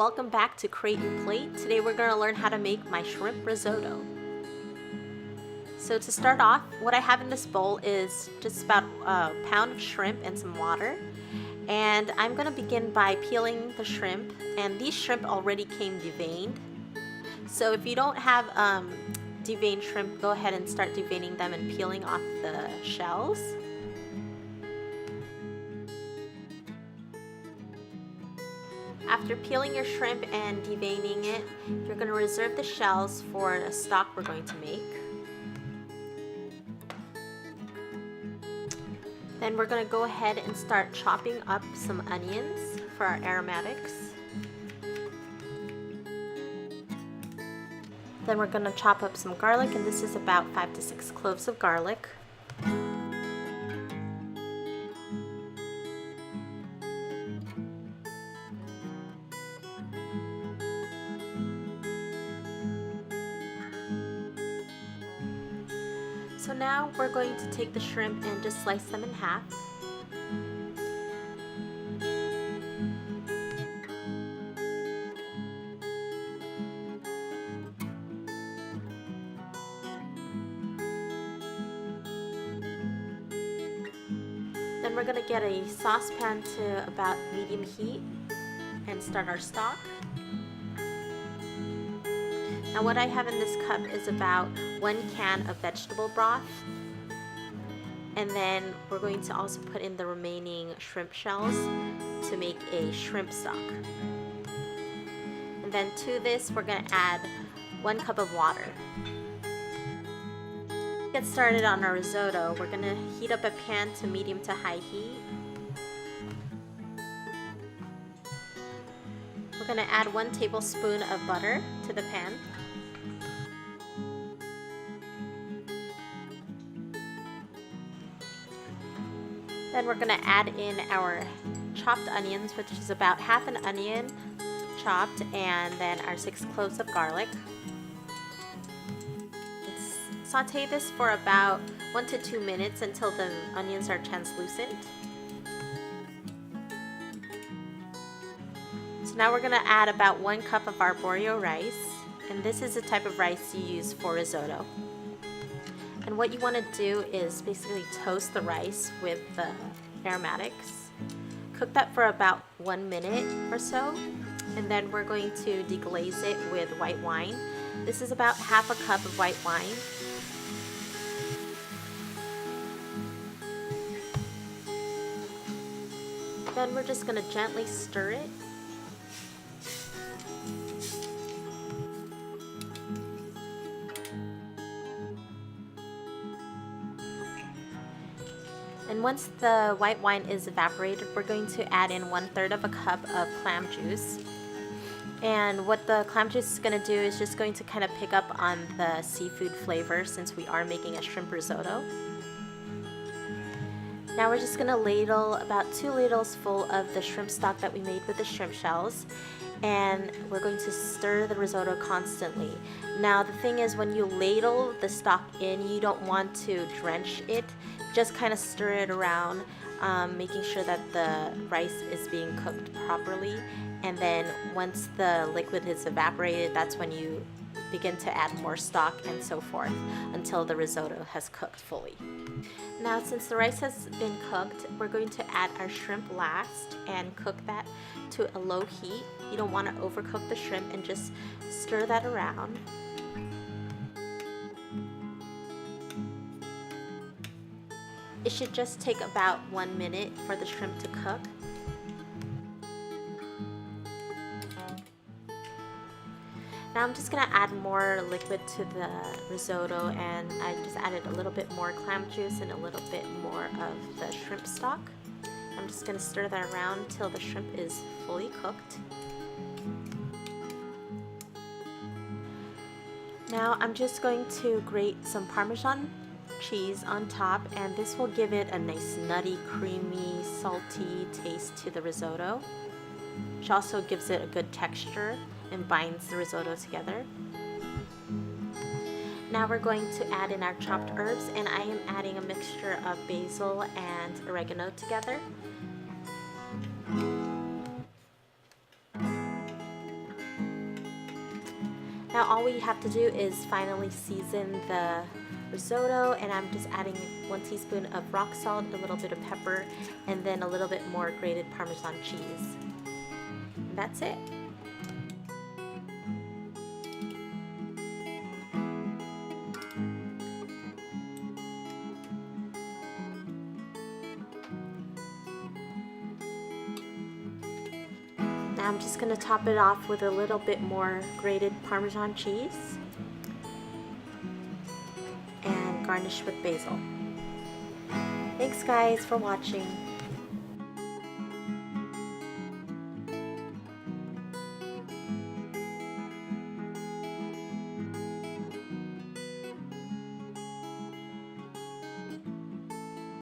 welcome back to Crate and Plate. Today we're going to learn how to make my shrimp risotto. So to start off, what I have in this bowl is just about a pound of shrimp and some water. And I'm going to begin by peeling the shrimp, and these shrimp already came deveined. So if you don't have deveined shrimp, go ahead and start deveining them and peeling off the shells. After peeling your shrimp and deveining it, you're going to reserve the shells for a stock we're going to make. Then we're going to go ahead and start chopping up some onions for our aromatics. Then we're going to chop up some garlic, and this is about 5 to 6 cloves of garlic. So now we're going to take the shrimp and just slice them in half. Then we're going to get a saucepan to about medium heat and start our stock. Now what I have in this cup is about 1 can of vegetable broth, and then we're going to also put in the remaining shrimp shells to make a shrimp stock. And then to this we're going to add 1 cup of water. To get started on our risotto, we're going to heat up a pan to medium to high heat. We're going to add 1 tablespoon of butter to the pan. Then we're going to add in our chopped onions, which is about half an onion chopped, and then our 6 cloves of garlic. Saute this for about 1 to 2 minutes until the onions are translucent. So now we're going to add about 1 cup of arborio rice, and this is the type of rice you use for risotto. And what you want to do is basically toast the rice with the aromatics. Cook that for about 1 minute or so, and then we're going to deglaze it with white wine. This is about half a cup of white wine. Then we're just going to gently stir it. And once the white wine is evaporated, we're going to add in 1/3 of a cup of clam juice. And what the clam juice is going to do is just going to kind of pick up on the seafood flavor, since we are making a shrimp risotto. Now we're just going to ladle about 2 ladles full of the shrimp stock that we made with the shrimp shells. And we're going to stir the risotto constantly. Now the thing is, when you ladle the stock in, you don't want to drench it. Just kind of stir it around, making sure that the rice is being cooked properly. And then once the liquid is evaporated, that's when you begin to add more stock and so forth until the risotto has cooked fully. Now since the rice has been cooked, we're going to add our shrimp last and cook that to a low heat. You don't want to overcook the shrimp, and just stir that around. It should just take about 1 minute for the shrimp to cook. Now I'm just going to add more liquid to the risotto, and I just added a little bit more clam juice and a little bit more of the shrimp stock. I'm just going to stir that around till the shrimp is fully cooked. Now I'm just going to grate some parmesan cheese on top, and this will give it a nice nutty, creamy, salty taste to the risotto, which also gives it a good texture and binds the risotto together. Now we're going to add in our chopped herbs, and I am adding a mixture of basil and oregano together. Now all we have to do is finally season the risotto, and I'm just adding 1 teaspoon of rock salt, a little bit of pepper, and then a little bit more grated Parmesan cheese. And that's it. Now I'm just going to top it off with a little bit more grated Parmesan cheese and garnish with basil. Thanks guys for watching.